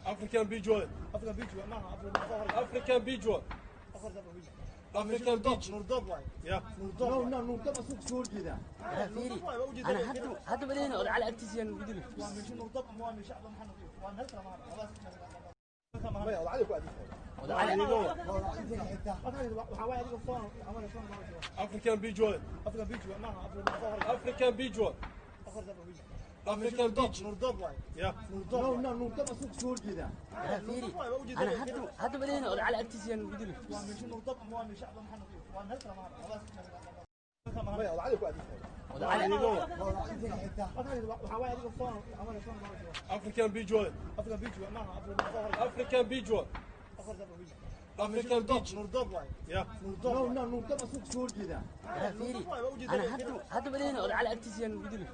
African Beach. African Beach. African Beach. Yeah. سوق كذا فيري انا هادو بدين على ارتيزيان بدل African Beach. African Beach. African Beach. Yeah. سوق كذا فيري انا هادو بدين على ارتيزيان بدل African Beach. African Beach. African Beach. Yeah. سوق كذا فيري انا هادو بدين على ارتيزيان بدل